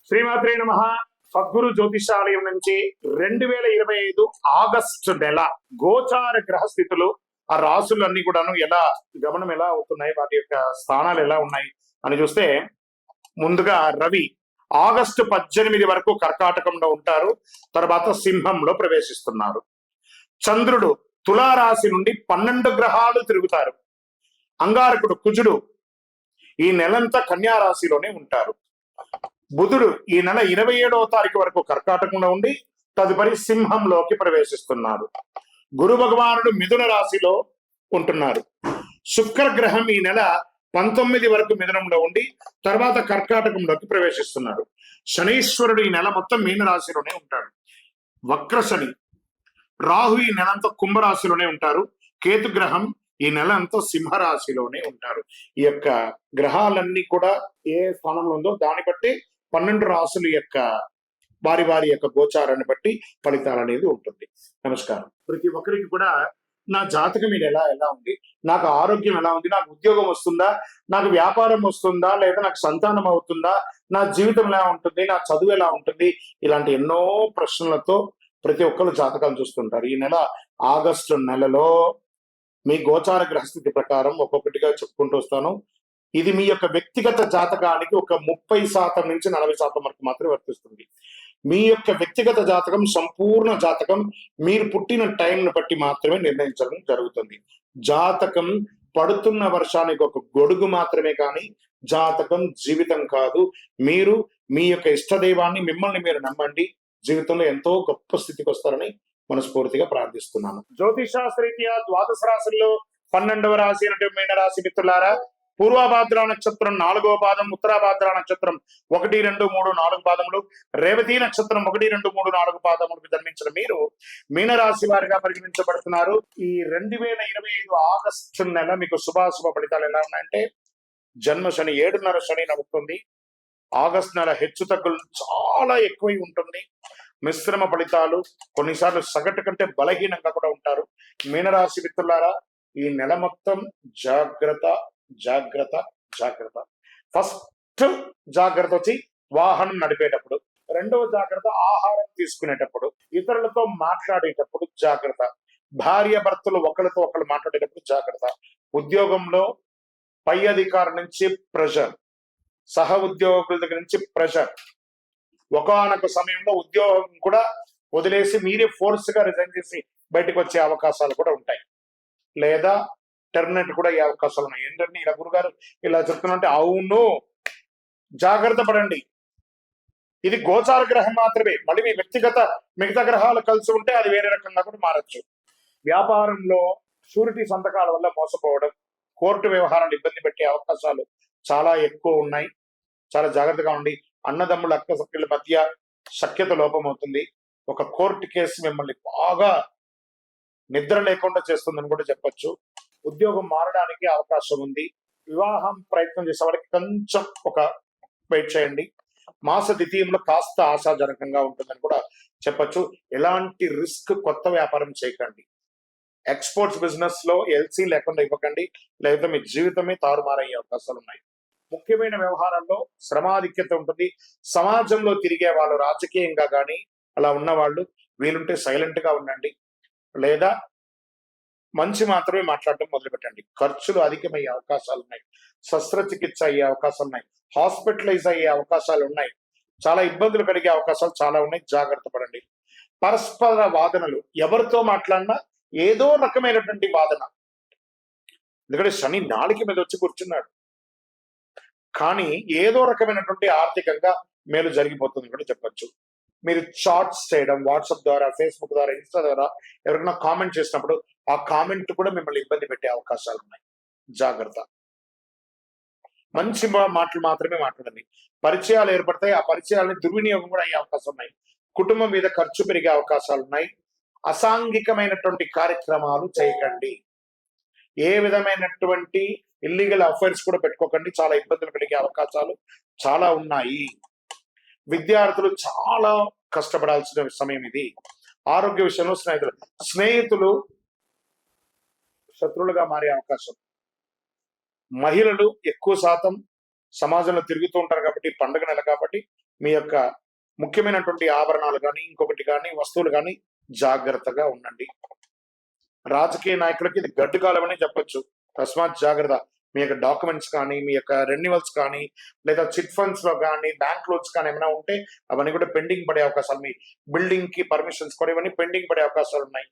శ్రీమాత్రే నమః. సద్గురు జ్యోతిషాలయం నుంచి 2025 ఆగస్టు నెల గోచార గ్రహస్థితులు, ఆ రాసులన్నీ కూడాను ఎలా గమనం ఎలా అవుతున్నాయి, వాటి యొక్క స్థానాలు ఎలా ఉన్నాయి అని చూస్తే, ముందుగా రవి ఆగస్టు 18 వరకు కర్కాటకంలో ఉంటారు. తర్వాత సింహంలో ప్రవేశిస్తున్నారు. చంద్రుడు తులారాశి నుండి 12 గ్రహాలు తిరుగుతారు. అంగారకుడు కుజుడు ఈ నెలంతా కన్యా రాశిలోనే ఉంటారు. బుధుడు ఈ నెల 27వ తారీఖు వరకు కర్కాటకంలో ఉండి తదుపరి సింహంలోకి ప్రవేశిస్తున్నారు. గురు భగవానుడు మిథున రాశిలో ఉంటున్నారు. శుక్రగ్రహం ఈ నెల 19 వరకు మిథునంలో ఉండి తర్వాత కర్కాటకంలోకి ప్రవేశిస్తున్నారు. శనీశ్వరుడు ఈ నెల మొత్తం మీన రాశిలోనే ఉంటాడు. వక్ర శని. రాహు ఈ నెలంతా కుంభరాశిలోనే ఉంటారు. కేతు గ్రహం ఈ నెల అంతా సింహరాశిలోనే ఉంటారు. ఈ యొక్క గ్రహాలన్నీ కూడా ఏ స్థానంలో ఉందో దాన్ని బట్టి 12 రాసుల యొక్క వారి వారి యొక్క గోచారాన్ని బట్టి ఫలితాలు అనేది ఉంటుంది. నమస్కారం. ప్రతి ఒక్కరికి కూడా నా జాతకం ఇది ఎలా ఉంది, నాకు ఆరోగ్యం ఎలా ఉంది, నాకు ఉద్యోగం వస్తుందా, నాకు వ్యాపారం వస్తుందా, లేదా నాకు సంతానం అవుతుందా, నా జీవితం ఎలా ఉంటుంది, నా చదువు ఎలా ఉంటుంది, ఇలాంటి ఎన్నో ప్రశ్నలతో ప్రతి ఒక్కరు జాతకాలు చూస్తుంటారు. ఈ నెల ఆగస్టు నెలలో మీ గోచార గ్రహస్థితి ప్రకారం ఒక్కొక్కటిగా చెప్పుకుంటూ వస్తాను. ఇది మీ యొక్క వ్యక్తిగత జాతకానికి ఒక 30% నుంచి 40% వరకు మాత్రమే వర్తిస్తుంది. మీ యొక్క వ్యక్తిగత జాతకం, సంపూర్ణ జాతకం మీరు పుట్టిన టైంను బట్టి మాత్రమే నిర్ణయించడం జరుగుతుంది. జాతకం పడుతున్న వర్షానికి ఒక గొడుగు మాత్రమే కానీ జాతకం జీవితం కాదు. మీరు మీ యొక్క ఇష్టదైవాన్ని, మిమ్మల్ని మీరు నమ్మండి. జీవితంలో ఎంతో గొప్ప స్థితికి వస్తారని మనస్ఫూర్తిగా ప్రార్థిస్తున్నాను. జ్యోతిష్ శాస్త్రరీత్యా ద్వాదశ రాశుల్లో 12వ రాశి అంటే మీనరాశి మిత్రులారా, పూర్వభాద్ర నక్షత్రం 4వ పాదం, ఉత్తరాభాద్ర నక్షత్రం 1, 2, 3, 4 పాదములు, రేవతి నక్షత్రం 1, 2, 3, 4 పాదములకు జన్మించిన మీరు మీనరాశి వారిగా పరిగణించబడుతున్నారు. ఈ 2025 ఆగస్టు నెల మీకు శుభాశుభ ఫలితాలు ఎలా ఉన్నాయంటే, జన్మ శని 7.5 శని నడుస్తుంది. ఆగస్టు నెల హెచ్చు తగ్గులు చాలా ఎక్కువై ఉంటుంది. మిశ్రమ ఫలితాలు, కొన్నిసార్లు సగటు కంటే బలహీనంగా కూడా ఉంటారు. మీనరాశి మిత్రులారా, ఈ నెల మొత్తం జాగ్రత్త జాగ్రత్త జాగ్రత్త. ఫస్ట్ జాగ్రత్త వచ్చి వాహనం నడిపేటప్పుడు, రెండవ జాగ్రత్త ఆహారం తీసుకునేటప్పుడు, ఇతరులతో మాట్లాడేటప్పుడు జాగ్రత్త, భార్య భర్తలు ఒకరితో ఒకరు మాట్లాడేటప్పుడు జాగ్రత్త. ఉద్యోగంలో పై అధికారి నుంచి ప్రెషర్, సహ ఉద్యోగుల దగ్గర నుంచి ప్రెషర్. ఒకానొక సమయంలో ఉద్యోగం కూడా వదిలేసి మీరే ఫోర్స్ గా రిజైన్ చేసి బయటకు వచ్చే అవకాశాలు కూడా ఉంటాయి, లేదా టెర్మినేట్ కూడా అయ్యే అవకాశాలు ఉన్నాయి. ఏంటంటే ఇలా గురుగారు ఇలా చెప్తున్నట్టే, అవును, జాగ్రత్త పడండి. ఇది గోచార గ్రహం మాత్రమే. మళ్ళీ మీ వ్యక్తిగత మిగతా గ్రహాలు కలిసి ఉంటే అది వేరే రకంగా కూడా మారచ్చు. వ్యాపారంలో షూరిటీ సంతకాల వల్ల మోసపోవడం, కోర్టు వ్యవహారాలు ఇబ్బంది పెట్టే అవకాశాలు చాలా ఎక్కువ ఉన్నాయి. చాలా జాగ్రత్తగా ఉండి. అన్నదమ్ముల అక్క సఖ్యుల మధ్య సఖ్యత లోపం అవుతుంది. ఒక కోర్టు కేసు మిమ్మల్ని బాగా నిద్ర లేకుండా చేస్తుందని కూడా చెప్పొచ్చు. ఉద్యోగం మారడానికి అవకాశం ఉంది. వివాహం ప్రయత్నం చేసే వాళ్ళకి కొంచెం ఒక వెయిట్ చేయండి. మాస ద్వితీయంలో కాస్త ఆశాజనకంగా ఉంటుందని కూడా చెప్పొచ్చు. ఎలాంటి రిస్క్ కొత్త వ్యాపారం చేయకండి. ఎక్స్పోర్ట్స్ బిజినెస్ లో ఎల్సీ లేకుండా ఇవ్వకండి, లేకపోతే మీ జీవితమే తారుమారయ్యే అవకాశాలు ఉన్నాయి. ముఖ్యమైన వ్యవహారంలో శ్రమాధిక్యత ఉంటుంది. సమాజంలో తిరిగే వాళ్ళు, రాజకీయంగా కానీ అలా ఉన్న వాళ్ళు వీలుంటే సైలెంట్ గా ఉండండి, లేదా మంచి మాత్రమే మాట్లాడటం మొదలు పెట్టండి. ఖర్చులు అధికమయ్యే అవకాశాలు ఉన్నాయి. శస్త్రచికిత్స అయ్యే అవకాశాలు ఉన్నాయి. హాస్పిటలైజ్ అయ్యే అవకాశాలు ఉన్నాయి. చాలా ఇబ్బందులు కలిగే అవకాశాలు చాలా ఉన్నాయి. జాగ్రత్త పడండి. పరస్పర వాదనలు, ఎవరితో మాట్లాడినా ఏదో రకమైనటువంటి వాదన. ఎందుకంటే శని నాలుక మీద వచ్చి కూర్చున్నాడు, కానీ ఏదో రకమైనటువంటి ఆర్థికంగా మేలు జరిగిపోతుంది కూడా చెప్పచ్చు. మీరు చాట్స్ చేయడం, వాట్సాప్ ద్వారా, ఫేస్బుక్ ద్వారా, ఇన్స్టా ద్వారా ఎవరైనా కామెంట్ చేసినప్పుడు ఆ కామెంట్ కూడా మిమ్మల్ని ఇబ్బంది పెట్టే అవకాశాలు ఉన్నాయి. జాగ్రత్త. మంచి మాటలు మాత్రమే మాట్లాడండి. పరిచయాలు ఏర్పడతాయి. ఆ పరిచయాలని దుర్వినియోగం కూడా అయ్యే అవకాశం ఉన్నాయి. కుటుంబం మీద ఖర్చు పెరిగే అవకాశాలు ఉన్నాయి. అసాంఘికమైనటువంటి కార్యక్రమాలు చేయకండి. ఏ విధమైనటువంటి ఇల్లీగల్ అఫైర్స్ కూడా పెట్టుకోకండి. చాలా ఇబ్బందులు కలిగే అవకాశాలు చాలా ఉన్నాయి. విద్యార్థులు చాలా కష్టపడాల్సిన సమయం ఇది. ఆరోగ్య విషయంలో స్నేహితులు శత్రువులుగా మారే అవకాశం. మహిళలు ఎక్కువ శాతం సమాజంలో తిరుగుతూ ఉంటారు కాబట్టి, పండుగ నెల కాబట్టి మీ యొక్క ముఖ్యమైనటువంటి ఆభరణాలు కానీ ఇంకొకటి కానీ వస్తువులు కానీ జాగ్రత్తగా ఉండండి. రాజకీయ నాయకులకి ఇది గడ్డు కాలం అని చెప్పొచ్చు. తస్మాత్ జాగ్రత్త. మీ యొక్క డాక్యుమెంట్స్ కానీ, మీ యొక్క రెన్యువల్స్ కానీ, లేదా చిట్ ఫండ్స్ లో కానీ, బ్యాంక్ లోన్స్ కానీ ఏమైనా ఉంటే అవన్నీ కూడా పెండింగ్ పడే అవకాశాలు, మీ బిల్డింగ్ కి పర్మిషన్స్ కూడా ఇవన్నీ పెండింగ్ పడే అవకాశాలు ఉన్నాయి.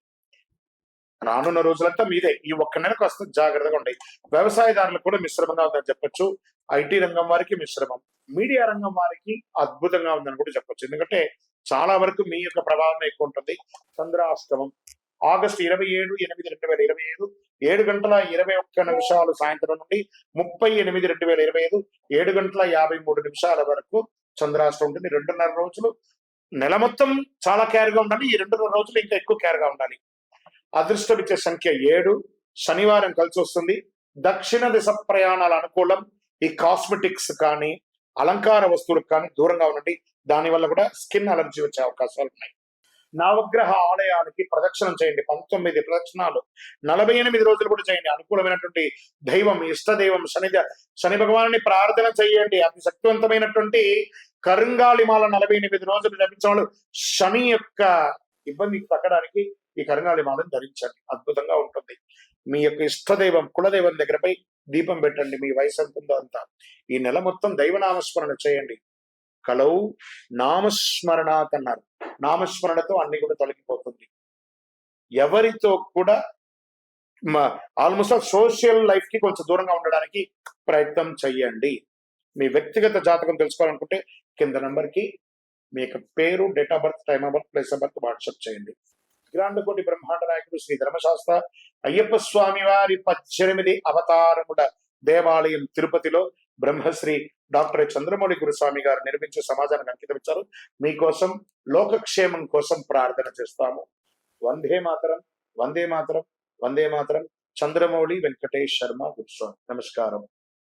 రానున్న రోజులంతా మీదే. ఈ ఒక్క నెలకు వస్తే జాగ్రత్తగా ఉంటాయి. వ్యవసాయదారులకు కూడా మిశ్రమంగా ఉందని చెప్పొచ్చు. ఐటీ రంగం వారికి మిశ్రమం, మీడియా రంగం వారికి అద్భుతంగా ఉందని కూడా చెప్పొచ్చు. ఎందుకంటే చాలా వరకు మీ యొక్క ప్రభావం ఎక్కువ ఉంటుంది. చంద్రాష్టమం ఆగస్టు 27/8/2025 7:21 సాయంత్రం నుండి 30/8/2025 7:53 వరకు చంద్రాష్టమం ఉంటుంది. 2.5 రోజులు. నెల మొత్తం చాలా కేర్గా ఉండాలి. ఈ 2.5 రోజులు ఇంకా ఎక్కువ కేర్గా ఉండాలి. అదృష్టం ఇచ్చే సంఖ్య 7. శనివారం కలిసి వస్తుంది. దక్షిణ దిశ ప్రయాణాల అనుకూలం. ఈ కాస్మెటిక్స్ కానీ, అలంకార వస్తువులకు కానీ దూరంగా ఉండండి. దానివల్ల కూడా స్కిన్ అలర్జీ వచ్చే అవకాశాలు ఉన్నాయి. నవగ్రహ ఆలయాలకి ప్రదక్షిణం చేయండి. 19 ప్రదక్షిణాలు 48 రోజులు కూడా చేయండి. అనుకూలమైనటువంటి దైవం, ఇష్టదైవం శని భగవాన్ని ప్రార్థన చేయండి. అతి శక్తివంతమైనటువంటి కరుంగాళిమాల 48 రోజులు జపించిన వాళ్ళు శని యొక్క ఇబ్బంది తగ్గడానికి ఈ కరుంగాళిమాలను ధరించండి. అద్భుతంగా ఉంటుంది. మీ యొక్క ఇష్టదైవం, కులదైవం దగ్గరపై దీపం పెట్టండి. మీ వయసు ఎంత ఉందో అంత. ఈ నెల మొత్తం దైవనామస్మరణ చేయండి. కలవు నామస్మరణాత్ అన్నారు. నామస్మరణతో అన్ని కూడా తొలగిపోతుంది. ఎవరితో కూడా ఆల్మోస్ట్ సోషల్ లైఫ్ కి కొంచెం దూరంగా ఉండడానికి ప్రయత్నం చెయ్యండి. మీ వ్యక్తిగత జాతకం తెలుసుకోవాలనుకుంటే కింద నంబర్ కి మీ యొక్క పేరు, date of birth, time of birth, place of birth WhatsApp చేయండి. గ్రాండకోటి బ్రహ్మాండ నాయకుడు శ్రీ ధర్మశాస్త్ర అయ్యప్ప స్వామి వారి 18 అవతారముల దేవాలయం తిరుపతిలో బ్రహ్మశ్రీ డాక్టర్ చంద్రమౌళి గురుస్వామి గారు నిర్మించే సమాజానికి అంకితం ఇచ్చారు. మీకోసం, లోకక్షేమం కోసం ప్రార్థన చేస్తాము. వందే మాతరం, వందే మాతరం, వందే మాతరం. చంద్రమౌళి వెంకటేష్ శర్మ గురుస్వామి. నమస్కారం.